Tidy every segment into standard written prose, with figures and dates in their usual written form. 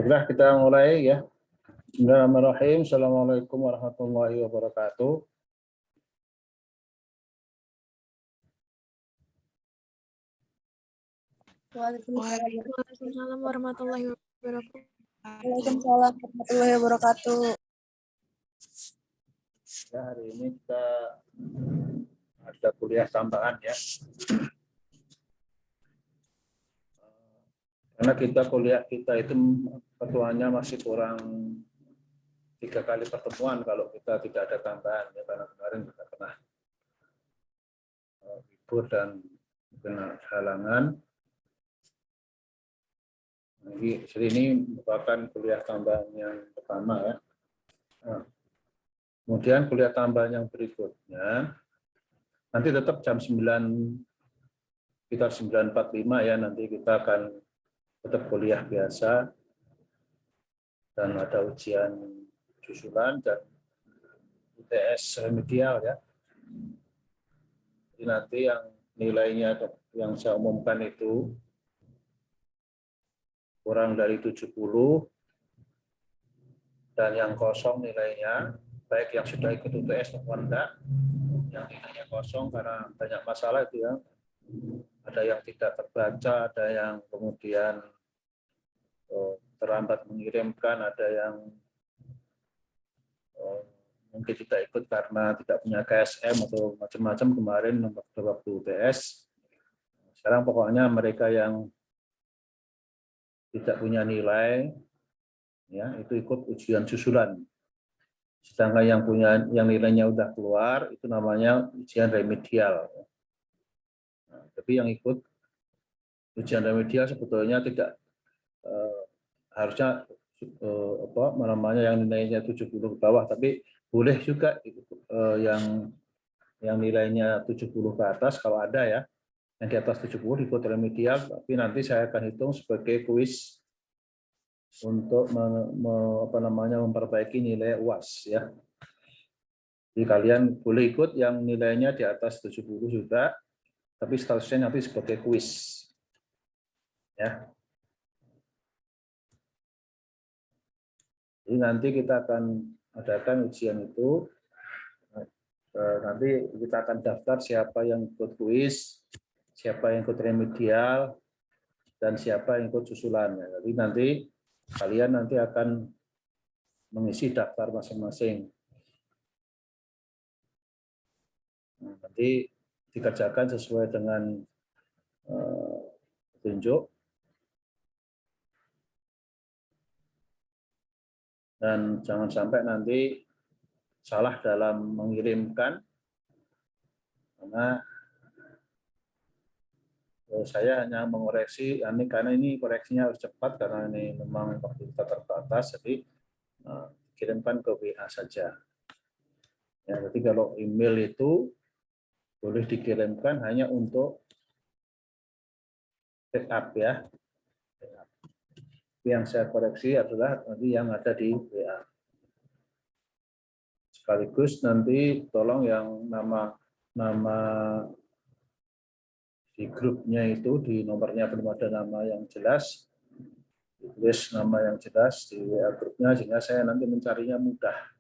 Baiklah, kita mulai ya. Bismillahirrahmanirrahim. Assalamualaikum warahmatullahi wabarakatuh. Waalaikumsalam warahmatullahi wabarakatuh. Waalaikumsalam warahmatullahi wabarakatuh. Ya, hari ini kita ada kuliah tambahan ya. Karena kuliah kita itu ketuanya masih kurang 3 kali pertemuan kalau kita tidak ada tambahan ya, karena kemarin kita pernah libur dan kena halangan. Jadi ini merupakan kuliah tambahan yang pertama ya. Nah, kemudian kuliah tambahan yang berikutnya nanti tetap jam 9 sekitar 9.45 ya, nanti kita akan tetap kuliah biasa dan ada ujian susulan dan UTS remedial ya. Jadi nanti yang nilainya yang saya umumkan itu kurang dari 70 dan yang kosong nilainya, baik yang sudah ikut UTS maupun enggak, yang nilainya kosong karena banyak masalah itu ya. Ada yang tidak terbaca, ada yang kemudian terlambat mengirimkan, ada yang mungkin tidak ikut karena tidak punya KSM atau macam-macam kemarin waktu UTS. Sekarang pokoknya mereka yang tidak punya nilai ya itu ikut ujian susulan. Sedangkan yang nilainya udah keluar itu namanya ujian remedial. Nah, tapi yang ikut ujian remedial sebetulnya tidak harusnya namanya yang nilainya 70 ke bawah, tapi boleh juga yang nilainya 70 ke atas kalau ada ya. Yang di atas 70 ikut remedial, tapi nanti saya akan hitung sebagai kuis untuk memperbaiki nilai UAS ya. Jadi kalian boleh ikut yang nilainya di atas 70 juga, tapi statusnya nanti sebagai kuis. Ya. Jadi nanti kita akan adakan ujian itu. Nanti kita akan daftar siapa yang ikut kuis, siapa yang ikut remedial, dan siapa yang ikut susulan. Jadi nanti kalian akan mengisi daftar masing-masing. Nanti dikerjakan sesuai dengan petunjuk. Dan jangan sampai nanti salah dalam mengirimkan, karena saya hanya mengoreksi, karena ini koreksinya harus cepat, karena ini memang waktu kita terbatas, jadi kirimkan ke WA saja. Ya, jadi kalau email itu boleh dikirimkan hanya untuk backup ya. Yang saya koreksi adalah nanti yang ada di WA. Sekaligus nanti tolong yang nama di grupnya itu, di nomornya belum ada nama yang jelas, tulis nama yang jelas di WA grupnya sehingga saya nanti mencarinya mudah.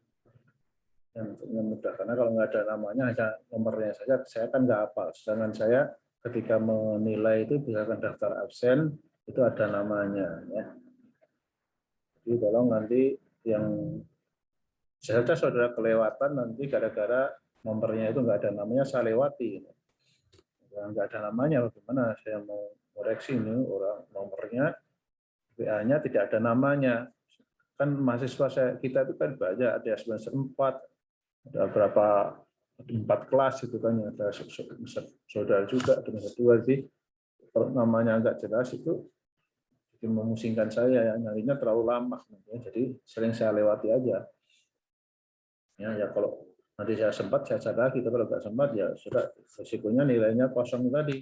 Yang mudah, karena kalau nggak ada namanya, ada nomornya saja, saya kan nggak hafal. Sedangkan saya ketika menilai itu misalkan daftar absen itu ada namanya ya. Jadi tolong nanti yang saja saudara kelewatan nanti gara-gara nomornya itu nggak ada namanya, saya lewati. Nggak ada namanya, bagaimana saya mau koreksi ini orang nomornya, WA-nya tidak ada namanya. Kan mahasiswa kita itu kan banyak, ada semester 4, ada berapa 4 kelas itu kan, ada saudara juga, ada semester 2, jadi kalau namanya nggak jelas itu jadi memusingkan saya ya, nyarinya terlalu lama, jadi sering saya lewati aja. Ya kalau nanti saya sempat saya cari lagi, tapi kalau nggak sempat ya sudah, resikonya nilainya kosong tadi.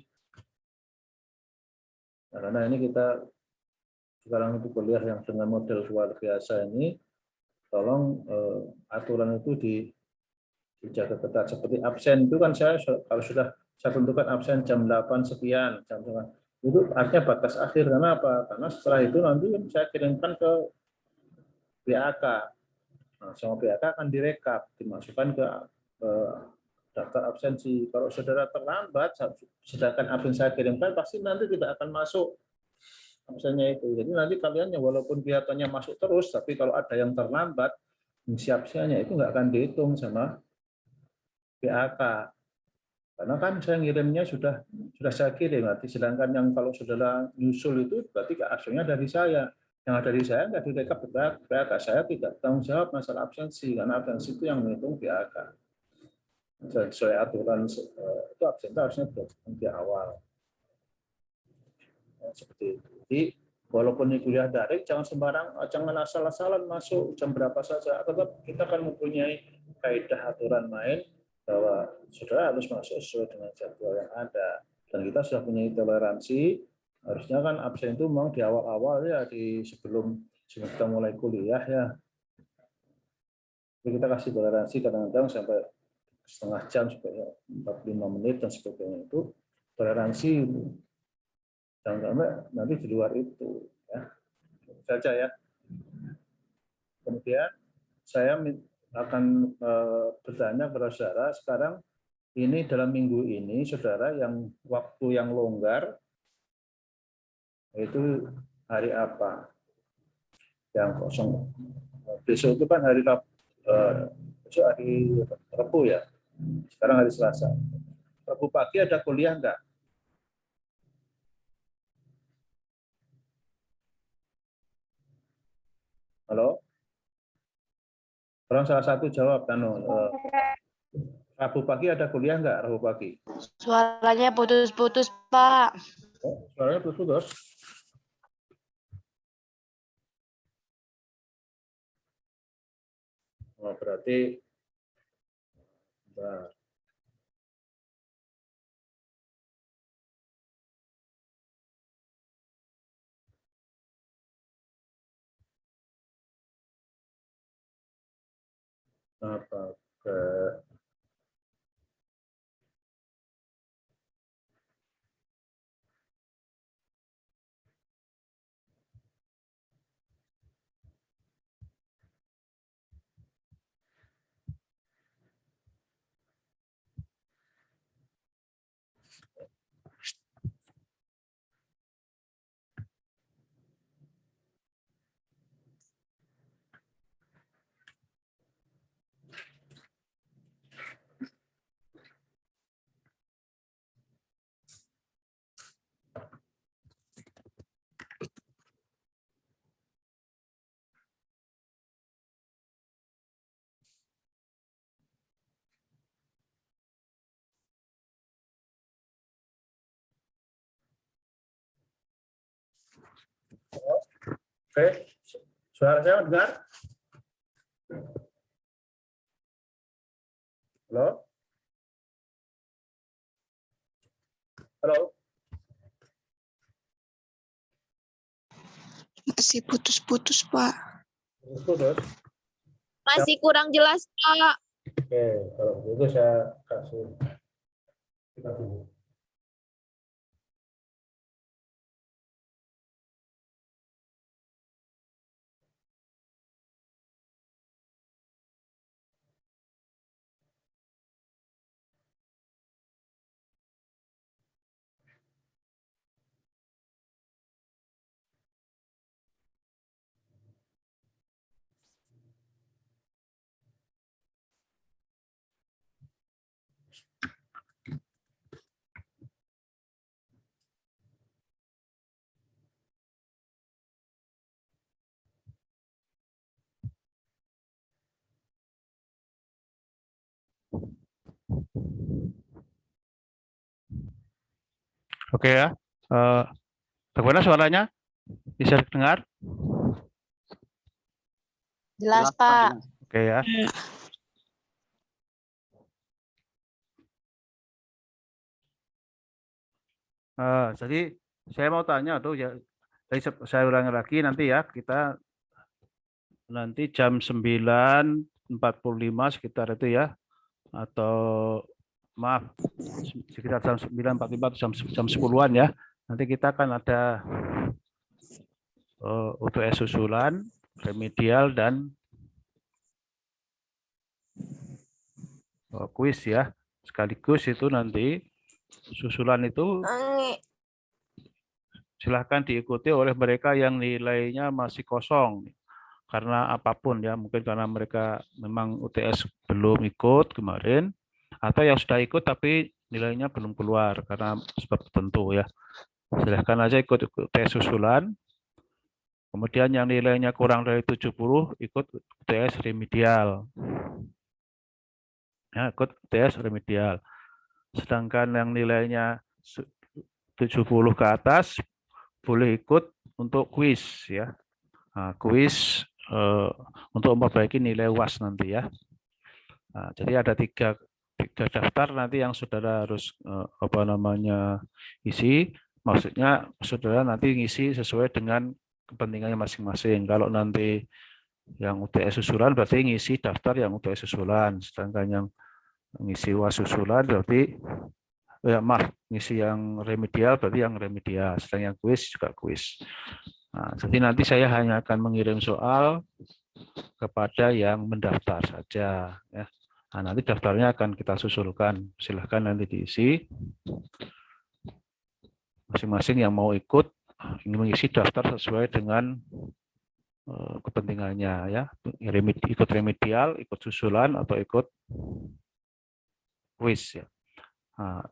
Nah, karena ini kita sekarang itu kuliah yang dengan model luar biasa ini, tolong aturan itu dijaga ketat. Seperti absen itu kan saya kalau sudah saya tentukan absen jam 8 sekian, jam Itu artinya batas akhir. Karena apa? Karena setelah itu nanti saya kirimkan ke BAK. Nah, sama BAK akan direkap, dimasukkan ke daftar absensi. Kalau saudara terlambat, sedangkan absen saya kirimkan, pasti nanti tidak akan masuk absennya itu. Jadi nanti kalian ya walaupun kelihatannya masuk terus, tapi kalau ada yang terlambat, fungsi absennya itu nggak akan dihitung sama BAK. Karena kan saya ngirimnya sudah saya kirim, nanti sedangkan yang kalau saudara nyusul itu berarti absennya dari saya. Yang dari saya nggak direkap BAK, saya tidak tanggung jawab masalah absensi, karena absensi itu yang menghitung BAK. Sesuai aturan itu absen itu harusnya di awal. Seperti itu. Jadi walaupun ini kuliah daring, jangan sembarang, jangan asal-asalan masuk jam berapa saja. Tetap kita akan mempunyai kaidah aturan main bahwa saudara harus masuk sesuai dengan jadwal yang ada. Dan kita sudah punya toleransi. Harusnya kan absen itu memang di awal-awal ya, di sebelum kita mulai kuliah ya. Jadi kita kasih toleransi kadang-kadang sampai setengah jam, sampai 45 menit dan sebagainya, itu toleransi. Jangan sampai nanti di luar itu ya. Saja ya. Kemudian saya akan bertanya kepada saudara, sekarang ini dalam minggu ini saudara yang waktu yang longgar itu hari apa? Yang kosong. Besok itu kan hari besok hari Rabu ya. Sekarang hari Selasa. Rabu pagi ada kuliah enggak? Halo? Orang salah satu jawab, Rabu pagi ada kuliah enggak? Rabu pagi. Suaranya putus-putus, Pak. Oh, suaranya putus. Oh, berarti bentar. Apa ke Oke, suara saya dengar? Halo? Halo? Masih putus-putus, Pak. Putus? Masih kurang jelas, Pak. Oke, kalau begitu saya kasih. Kita tunggu. Oke ya, bagaimana suaranya? Bisa dengar? Jelas, Pak. Oke ya. Jadi saya mau tanya tuh ya, saya ulangi lagi nanti ya, kita nanti jam 9.45 sekitar itu ya, atau maaf sekitar jam 9.45 atau jam 10-an ya, nanti kita akan ada UTS susulan, remedial, dan kuis ya. Sekaligus itu nanti susulan itu silahkan diikuti oleh mereka yang nilainya masih kosong. Karena apapun ya, mungkin karena mereka memang UTS belum ikut kemarin, atau yang sudah ikut tapi nilainya belum keluar karena sebab tertentu ya. Silahkan aja ikut UTS susulan. Kemudian yang nilainya kurang dari 70 ikut UTS remedial. Ya, ikut UTS remedial. Sedangkan yang nilainya 70 ke atas boleh ikut untuk kuis ya. Nah, kuis untuk memperbaiki nilai UAS nanti ya. Nah, jadi ada tiga daftar nanti yang saudara harus isi. Maksudnya saudara nanti ngisi sesuai dengan kepentingannya masing-masing. Kalau nanti yang UTS susulan berarti ngisi daftar yang UTS susulan. Sedangkan yang ngisi UAS susulan berarti ngisi yang remedial berarti yang remedial. Sedangkan yang kuis juga kuis. Nah, jadi nanti saya hanya akan mengirim soal kepada yang mendaftar saja. Ya. Nah, nanti daftarnya akan kita susulkan. Silahkan nanti diisi. Masing-masing yang mau ikut ingin mengisi daftar sesuai dengan kepentingannya ya. Ikut remedial, ikut susulan atau ikut kuis ya. Nah,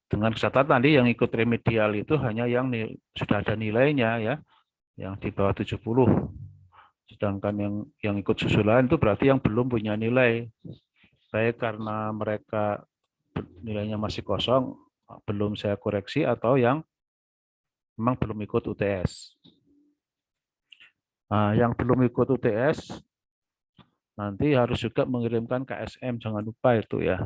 dengan catatan tadi yang ikut remedial itu hanya yang sudah ada nilainya ya, yang di bawah 70. Sedangkan yang ikut susulan itu berarti yang belum punya nilai. Baik karena mereka nilainya masih kosong, belum saya koreksi, atau yang memang belum ikut UTS. Nah, yang belum ikut UTS nanti harus juga mengirimkan KSM, jangan lupa itu ya.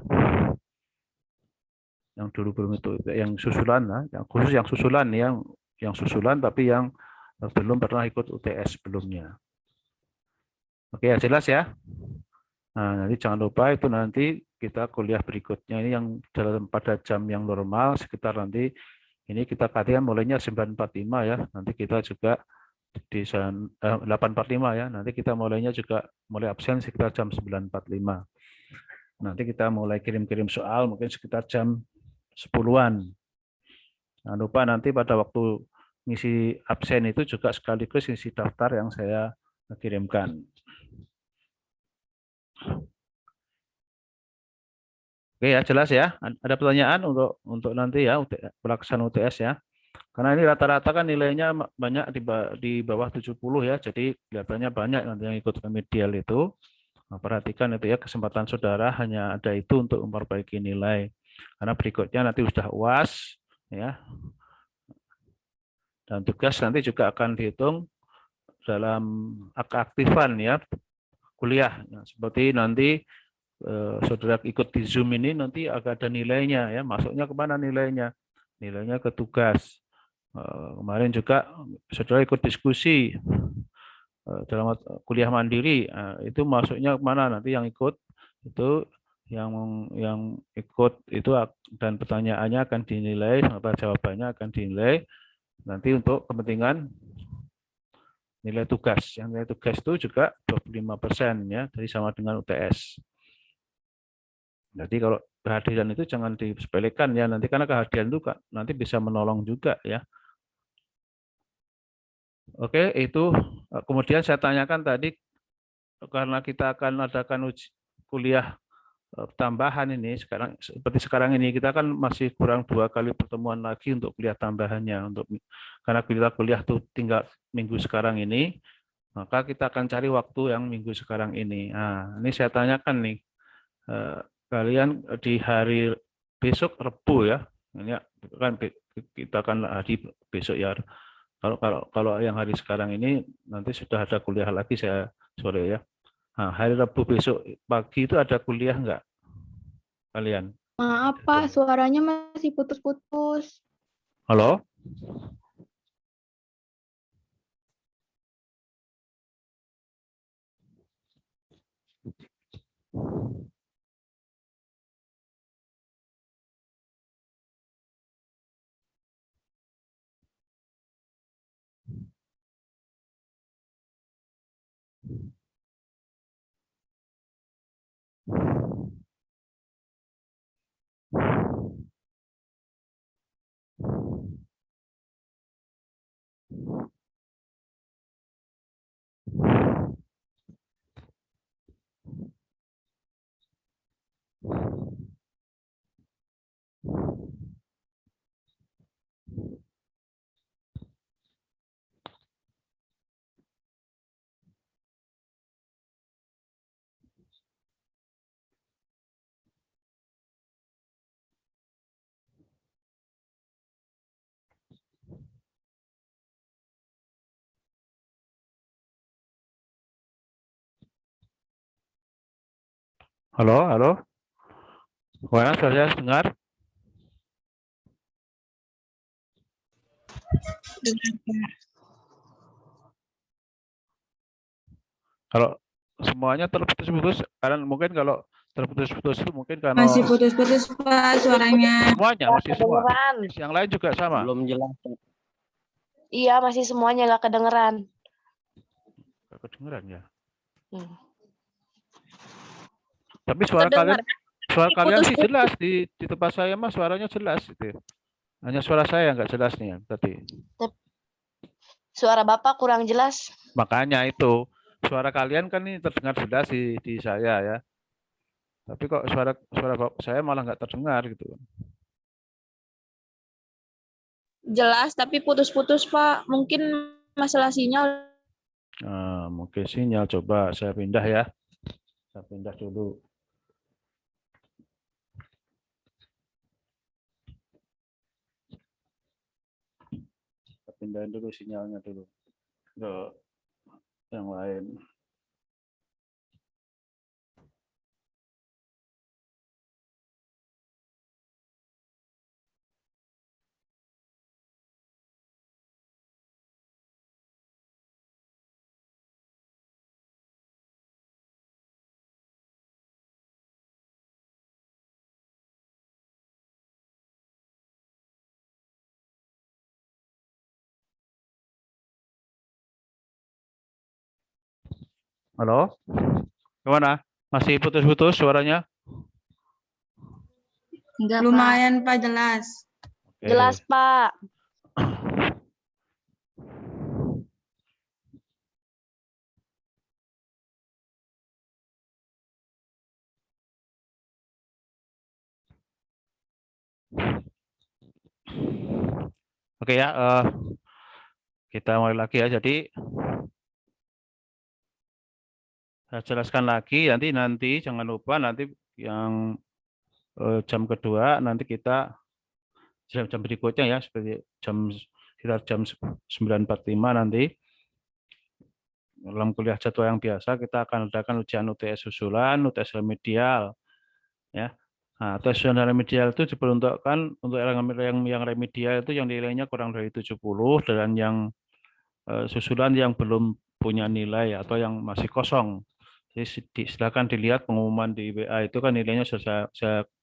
Yang dulu belum itu, yang susulan, yang khusus yang susulan, yang susulan tapi yang belum pernah ikut UTS sebelumnya. Oke ya, jelas ya. Nah, nanti jangan lupa itu nanti kita kuliah berikutnya ini yang pada jam yang normal sekitar nanti ini kita katakan mulainya 9.45 ya. Nanti kita juga di 8.45 ya. Nanti kita mulainya juga mulai absen sekitar jam 9.45. Nanti kita mulai kirim-kirim soal mungkin sekitar jam 10-an. Jangan lupa nanti pada waktu ngisi absen itu juga sekaligus ngisi daftar yang saya kirimkan. Oke ya, jelas ya. Ada pertanyaan untuk nanti ya pelaksanaan UTS ya. Karena ini rata-rata kan nilainya banyak di bawah 70 ya. Jadi kelihatannya banyak nanti yang ikut remedial itu. Nah, perhatikan itu ya, kesempatan saudara hanya ada itu untuk memperbaiki nilai. Karena berikutnya nanti sudah UAS ya. Dan tugas nanti juga akan dihitung dalam keaktifan ya kuliah. Nah, seperti nanti saudara ikut di Zoom ini nanti agak ada nilainya ya, masuknya kemana nilainya? Nilainya ke tugas. Kemarin juga saudara ikut diskusi dalam kuliah mandiri, itu masuknya kemana? Nanti yang ikut itu yang ikut itu dan pertanyaannya akan dinilai, atau jawabannya akan dinilai nanti untuk kepentingan nilai tugas. Yang nilai tugas itu juga 25% ya, jadi sama dengan UTS. Jadi kalau kehadiran itu jangan disepelekan ya, nanti karena kehadiran itu nanti bisa menolong juga ya. Oke, itu kemudian saya tanyakan tadi karena kita akan adakan kuliah tambahan ini sekarang seperti sekarang ini kita kan masih kurang 2 kali pertemuan lagi untuk kuliah tambahannya karena kita kuliah tuh tinggal minggu sekarang ini, maka kita akan cari waktu yang minggu sekarang ini. Nah, ini saya tanyakan nih. Kalian di hari besok Rebu ya, ini kan kita akan hari besok ya. Kalau yang hari sekarang ini nanti sudah ada kuliah lagi saya sore ya. Nah, hari Rebu besok pagi itu ada kuliah enggak kalian? Maaf Pak, suaranya masih putus-putus. Halo? Halo, halo. Buana, suara saya dengar? Dengar, Pak. Kalau semuanya terputus-putus, karena mungkin kalau terputus-putus itu mungkin karena Masih putus-putus, Pak, suaranya. semuanya Nggak masih semua. kedengeran. Yang lain juga sama. Belum jelas. Iya, masih semuanya nggak kedengeran. Nggak kedengeran ya. Hmm. Tapi suara Kedengeran. kalian sih Putus-putus. jelas di tempat saya mah suaranya jelas itu. Hanya suara saya yang nggak jelas nih tadi. Suara Bapak kurang jelas. Makanya itu suara kalian kan ini terdengar jelas di saya ya. Tapi kok suara saya malah nggak terdengar gitu. Jelas tapi putus-putus, Pak. Mungkin masalah sinyal. Nah, mungkin sinyal, coba saya pindah ya. Saya pindah dulu. Saya pindahin dulu sinyalnya dulu. Ke yang lain. Halo? Gimana? Masih putus-putus suaranya? Enggak, Lumayan, Pak, jelas. Oke. Jelas, Pak. Oke ya, kita mulai lagi ya. Jadi saya jelaskan lagi, nanti jangan lupa nanti yang jam kedua nanti kita jam berikutnya ya, seperti sekitar jam 9.45 nanti dalam kuliah jadwal yang biasa kita akan adakan ujian UTS susulan, UTS remedial ya. Nah, tes remedial itu diperuntukkan untuk yang remedial itu yang nilainya kurang dari 70 dan yang susulan yang belum punya nilai atau yang masih kosong. Jadi silakan dilihat pengumuman di WA itu kan nilainya sudah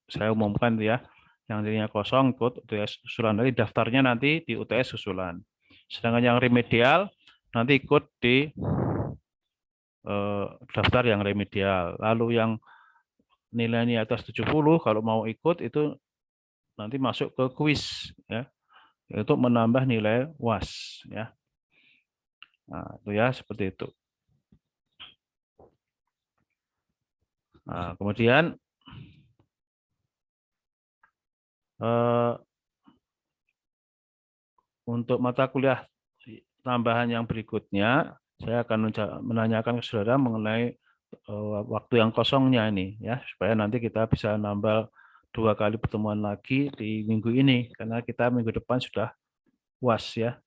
saya umumkan ya. Yang nilainya kosong ikut UTS susulan. Nanti daftarnya nanti di UTS susulan. Sedangkan yang remedial nanti ikut di daftar yang remedial. Lalu yang nilainya atas 70 kalau mau ikut itu nanti masuk ke kuis ya. Untuk menambah nilai UAS ya. Nah, itu ya seperti itu. Nah, kemudian untuk mata kuliah tambahan yang berikutnya, saya akan menanyakan ke saudara mengenai waktu yang kosongnya ini, ya, supaya nanti kita bisa nambah 2 kali pertemuan lagi di minggu ini, karena kita minggu depan sudah UAS ya.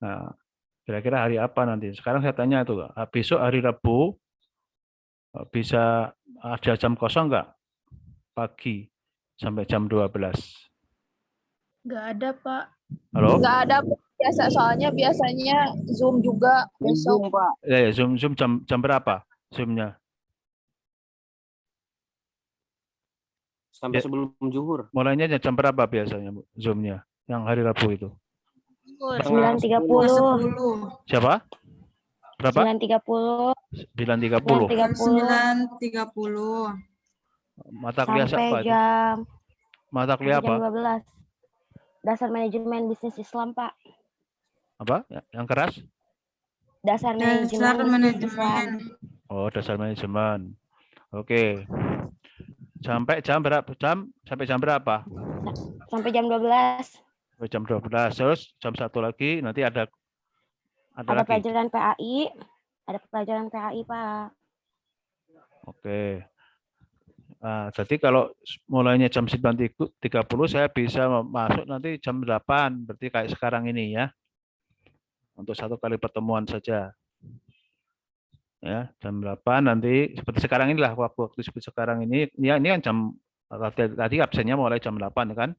Nah, kira-kira hari apa nanti? Sekarang saya tanya itu, besok hari Rabu bisa ada jam kosong nggak? Pagi sampai jam 12. Enggak ada, Pak. Halo? Enggak ada soalnya biasanya Zoom juga besok. Zoom, Pak. Ya, Zoom jam berapa? Zoom-nya? Sampai Ya. sebelum zuhur. Mulainya jam berapa biasanya Zoom-nya? Yang hari Rabu itu? 9.30. Siapa? Berapa? 9.30. 9.30. 9.30. Mata kuliah apa itu? Mata kuliah Jam apa? 12. Dasar manajemen bisnis Islam, Pak. Apa? Yang keras? Dasar Dasar manajemen bisnis Islam. manajemen. Oh, dasar manajemen. Oke. Sampai jam berapa? Sampai jam berapa? Sampai jam 12. Sampai jam 12. Terus jam 1 lagi nanti ada lagi. Pelajaran PAI. Ada pelajaran PAI, Pak. Oke. Nah, jadi kalau mulainya jam 9.30 saya bisa masuk nanti jam 8, berarti kayak sekarang ini ya. Untuk 1 kali pertemuan saja. ya jam 8 nanti seperti sekarang inilah waktu seperti sekarang ini ya ini kan jam tadi absennya mulai jam 8 kan.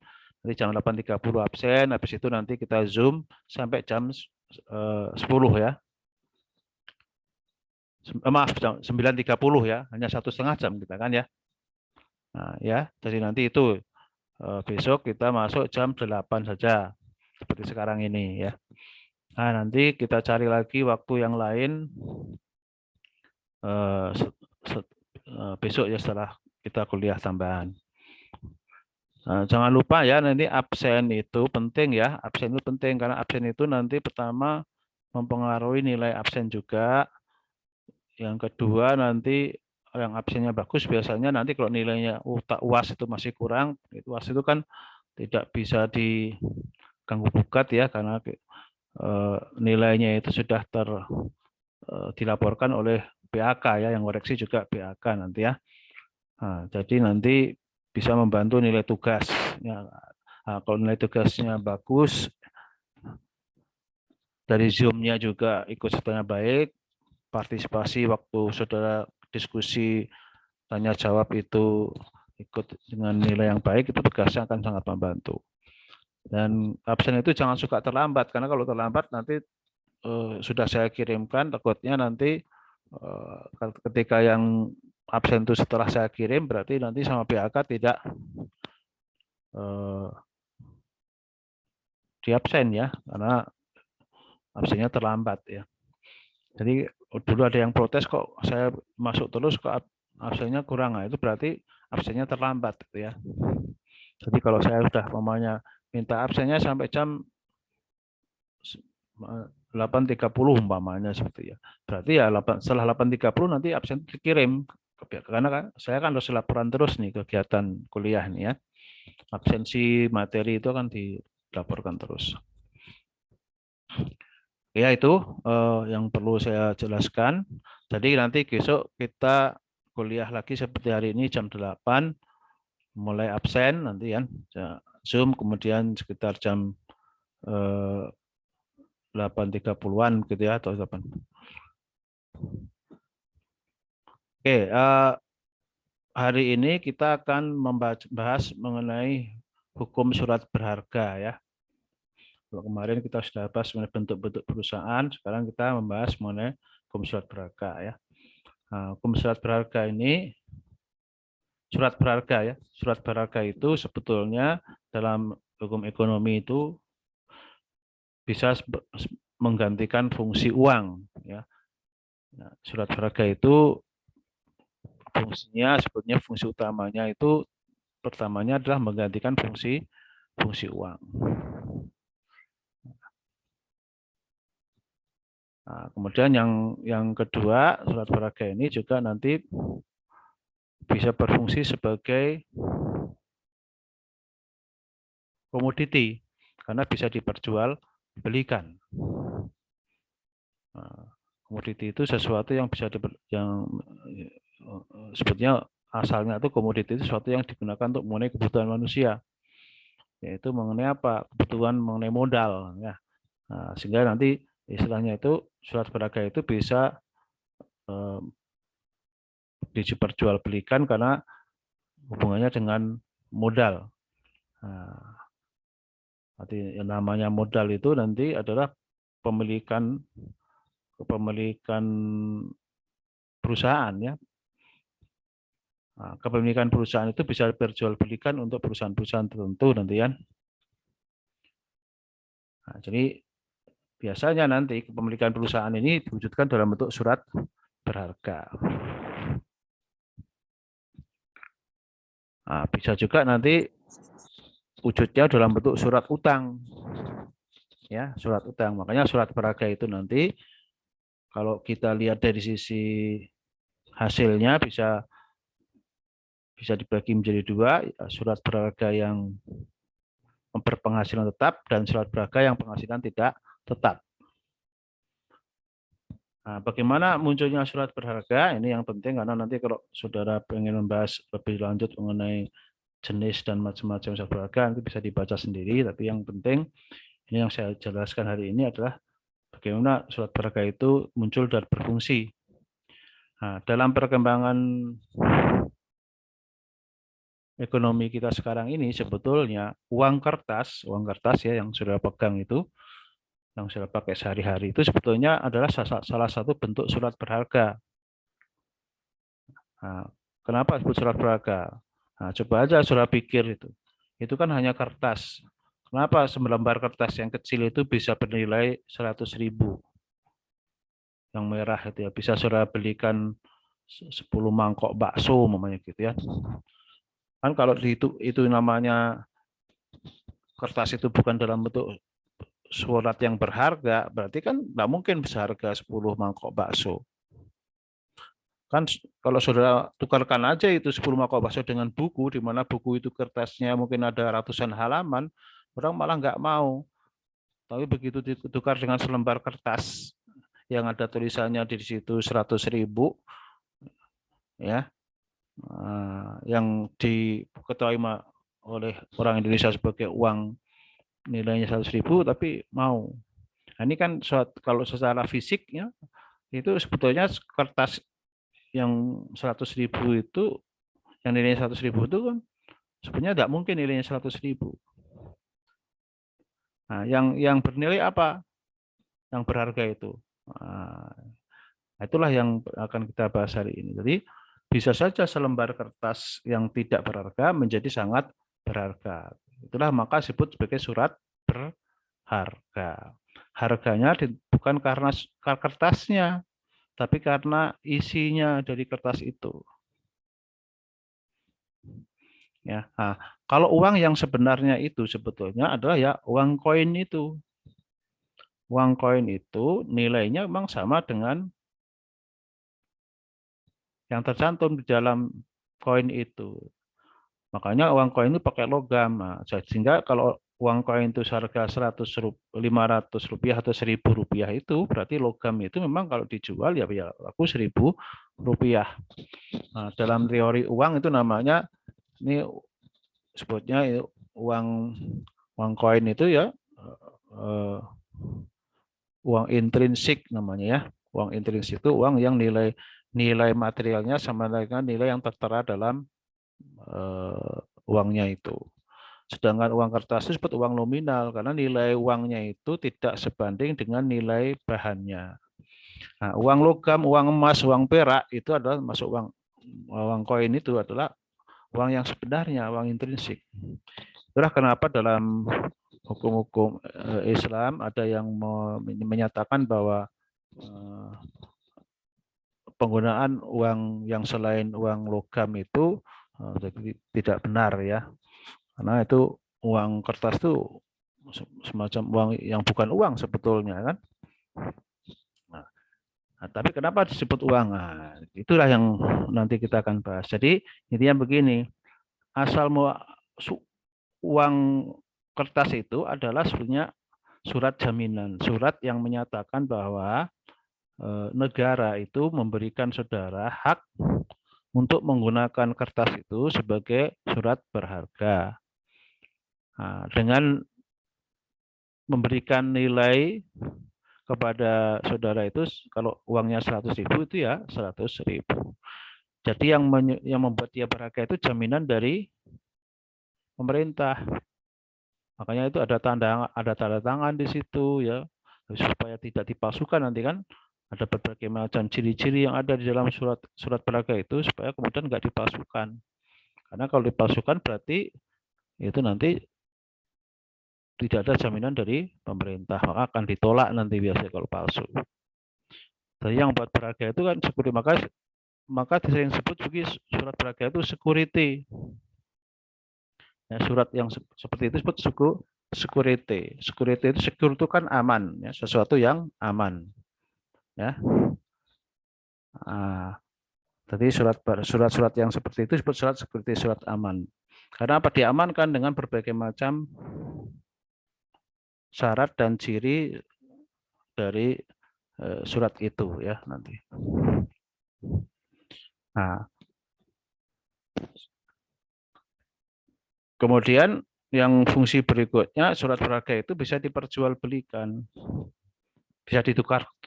Nanti jam 8.30 absen, habis itu nanti kita Zoom sampai jam 10 ya. Maaf, jam 9.30 ya, hanya 1,5 jam kita kan ya. Nah, ya, jadi nanti itu besok kita masuk jam 8 saja, seperti sekarang ini ya. Nah, nanti kita cari lagi waktu yang lain besok ya setelah kita kuliah tambahan. Nah, jangan lupa ya nanti absen itu penting ya, absen itu penting karena absen itu nanti pertama mempengaruhi nilai absen juga. Yang kedua nanti yang absennya bagus biasanya nanti kalau nilainya UAS itu masih kurang, UAS itu kan tidak bisa diganggu gugat ya karena nilainya itu sudah dilaporkan oleh BAK ya, yang koreksi juga BAK nanti ya. Nah, jadi nanti bisa membantu nilai tugas. Ya. Nah, kalau nilai tugasnya bagus, dari Zoom-nya juga ikut sertanya baik, partisipasi waktu saudara diskusi tanya jawab itu ikut dengan nilai yang baik, itu tugasnya akan sangat membantu. Dan absen itu jangan suka terlambat, karena kalau terlambat nanti sudah saya kirimkan, takutnya nanti ketika yang absen itu setelah saya kirim, berarti nanti sama BAK tidak di absen ya, karena absennya terlambat ya. Jadi dulu ada yang protes kok saya masuk terus kok absennya kurang, nah itu berarti absennya terlambat gitu ya. Jadi kalau saya sudah minta absennya sampai jam 8.30 umpamanya seperti ya. Berarti ya setelah 8.30 nanti absen dikirim. Karena kan saya kan harus laporan terus nih kegiatan kuliah nih ya. Absensi materi itu akan dilaporkan terus. Ya itu yang perlu saya jelaskan. Jadi nanti besok kita kuliah lagi seperti hari ini jam 8 mulai absen nanti kan Zoom, kemudian sekitar jam 8.30-an gitu ya atau 8. Oke, hari ini kita akan membahas mengenai hukum surat berharga ya. Kalau kemarin kita sudah bahas mengenai bentuk-bentuk perusahaan, sekarang kita membahas mengenai hukum surat berharga ya. Nah, hukum surat berharga ini, surat berharga ya, surat berharga itu sebetulnya dalam hukum ekonomi itu bisa menggantikan fungsi uang ya. Nah, surat berharga itu fungsinya sebetulnya fungsi utamanya itu pertamanya adalah menggantikan fungsi uang. Nah, kemudian yang kedua, surat berharga ini juga nanti bisa berfungsi sebagai komoditi karena bisa diperjualbelikan. Nah, komoditi itu sesuatu yang bisa sebetulnya asalnya itu komoditi itu sesuatu yang digunakan untuk memenuhi kebutuhan manusia, yaitu mengenai apa? Kebutuhan mengenai modal ya. Nah, sehingga nanti istilahnya itu surat berharga itu bisa diperjualbelikan karena hubungannya dengan modal. Nah, arti yang namanya modal itu nanti adalah kepemilikan perusahaan ya. Nah, kepemilikan perusahaan itu bisa diperjualbelikan untuk perusahaan-perusahaan tertentu nanti kan. Nah, jadi biasanya nanti kepemilikan perusahaan ini diwujudkan dalam bentuk surat berharga. Nah, bisa juga nanti wujudnya dalam bentuk surat utang. Ya, surat utang. Makanya surat berharga itu nanti kalau kita lihat dari sisi hasilnya bisa dibagi menjadi dua, surat berharga yang berpenghasilan tetap dan surat berharga yang penghasilan tidak tetap. Nah, bagaimana munculnya surat berharga? Ini yang penting karena nanti kalau saudara ingin membahas lebih lanjut mengenai jenis dan macam-macam surat berharga nanti bisa dibaca sendiri. Tapi yang penting ini yang saya jelaskan hari ini adalah bagaimana surat berharga itu muncul dan berfungsi. Nah, dalam perkembangan ekonomi kita sekarang ini sebetulnya uang kertas ya yang sudah pegang itu, yang sudah pakai sehari-hari itu sebetulnya adalah salah satu bentuk surat berharga. Nah, kenapa disebut surat berharga? Nah, coba aja surat pikir itu. Itu kan hanya kertas. Kenapa selembar kertas yang kecil itu bisa bernilai 100.000? Yang merah itu ya bisa saudara belikan 10 mangkok bakso namanya gitu ya. Kan kalau itu namanya kertas itu bukan dalam bentuk surat yang berharga, berarti kan nggak mungkin bisa harga 10 mangkok bakso. Kan kalau saudara tukarkan aja itu 10 mangkok bakso dengan buku, di mana buku itu kertasnya mungkin ada ratusan halaman, orang malah nggak mau. Tapi begitu ditukar dengan selembar kertas yang ada tulisannya di situ 100.000, ya, yang diketahui oleh orang Indonesia sebagai uang nilainya 100.000, tapi mau. Nah, ini kan kalau secara fisiknya itu sebetulnya kertas yang 100.000 itu, yang nilainya 100.000 itu kan sebenarnya tidak mungkin nilainya 100.000. Nah, yang bernilai apa? Yang berharga itu. Nah, itulah yang akan kita bahas hari ini. Jadi bisa saja selembar kertas yang tidak berharga menjadi sangat berharga. Itulah maka disebut sebagai surat berharga. Harganya bukan karena kertasnya, tapi karena isinya dari kertas itu. Ya, nah, kalau uang yang sebenarnya itu sebetulnya adalah ya uang koin itu. Uang koin itu nilainya memang sama dengan yang tercantum di dalam koin itu. Makanya uang koin itu pakai logam. Nah, sehingga kalau uang koin itu seharga 500 rupiah atau 1.000 rupiah itu berarti logam itu memang kalau dijual ya laku 1.000 rupiah. Nah, dalam teori uang itu namanya, ini sebutnya uang koin itu ya uang intrinsik namanya ya. Uang intrinsik itu uang yang nilai materialnya sama dengan nilai yang tertera dalam uangnya itu. Sedangkan uang kertas itu disebut uang nominal karena nilai uangnya itu tidak sebanding dengan nilai bahannya. Nah, uang logam, uang emas, uang perak itu adalah masuk uang koin itu adalah uang yang sebenarnya, uang intrinsik. Itulah kenapa dalam hukum-hukum Islam ada yang menyatakan bahwa penggunaan uang yang selain uang logam itu tidak benar ya, karena itu uang kertas itu semacam uang yang bukan uang sebetulnya kan. Nah, tapi kenapa disebut uang? Nah, itulah yang nanti kita akan bahas. Jadi intinya begini, asal uang kertas itu adalah sebenarnya surat jaminan, surat yang menyatakan bahwa negara itu memberikan saudara hak untuk menggunakan kertas itu sebagai surat berharga. Nah, dengan memberikan nilai kepada saudara itu, kalau uangnya 100.000 itu ya 100.000. Jadi yang membuat dia berharga itu jaminan dari pemerintah. Makanya itu ada tanda tangan di situ ya, supaya tidak dipalsukan nanti kan. Ada berbagai macam ciri-ciri yang ada di dalam surat berharga itu supaya kemudian nggak dipalsukan. Karena kalau dipalsukan berarti itu nanti tidak ada jaminan dari pemerintah, maka akan ditolak nanti biasanya kalau palsu. Jadi yang buat berharga itu kan security, maka yang disebut sebagai surat berharga itu security. Ya, surat yang seperti itu disebut security. Security itu secure itu kan aman, ya, sesuatu yang aman. Ya. Jadi surat-surat yang seperti itu disebut surat security, surat aman. Karena apa? Diamankan dengan berbagai macam syarat dan ciri dari surat itu ya nanti. Nah, kemudian yang fungsi berikutnya surat berharga itu bisa diperjualbelikan, bisa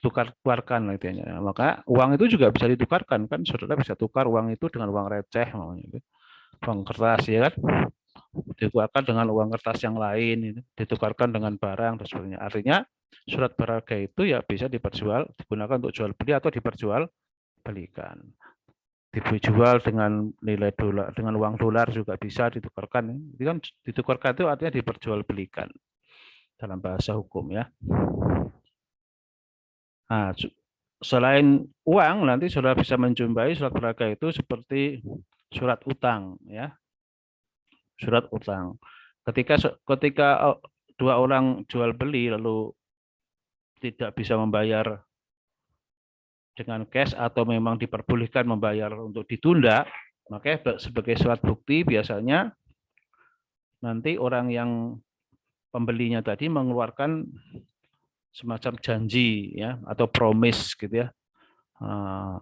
tukarkan artinya. Maka uang itu juga bisa ditukarkan kan, saudara bisa tukar uang itu dengan uang receh, uang kertas ya kan, ditukarkan dengan uang kertas yang lain, ditukarkan dengan barang dan sebagainya. Artinya surat berharga itu ya bisa digunakan untuk jual beli atau diperjualbelikan. Dijual dengan nilai dolar, dengan uang dolar juga bisa ditukarkan. Itu kan ditukarkan itu artinya diperjualbelikan dalam bahasa hukum ya. Nah, selain uang, nanti saudara bisa menjumpai surat berharga itu seperti surat utang ya. Surat utang. Ketika dua orang jual beli lalu tidak bisa membayar dengan cash atau memang diperbolehkan membayar untuk ditunda, maka sebagai surat bukti biasanya nanti orang yang pembelinya tadi mengeluarkan semacam janji ya atau promise gitu ya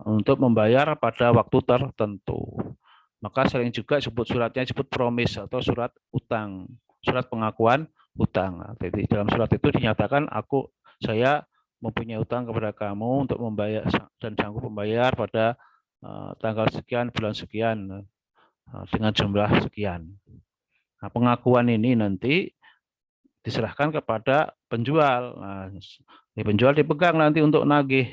untuk membayar pada waktu tertentu. Maka sering juga suratnya disebut promise atau surat utang, surat pengakuan utang. Jadi dalam surat itu dinyatakan saya mempunyai utang kepada kamu untuk membayar dan sanggup membayar pada tanggal sekian bulan sekian dengan jumlah sekian. Nah, pengakuan ini nanti diserahkan kepada penjual. Nah, penjual dipegang nanti untuk nagih.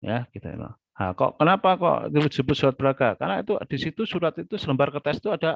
Ya, kita. Nah, kenapa kok disebut surat berharga? Karena itu di situ surat itu selembar kertas itu ada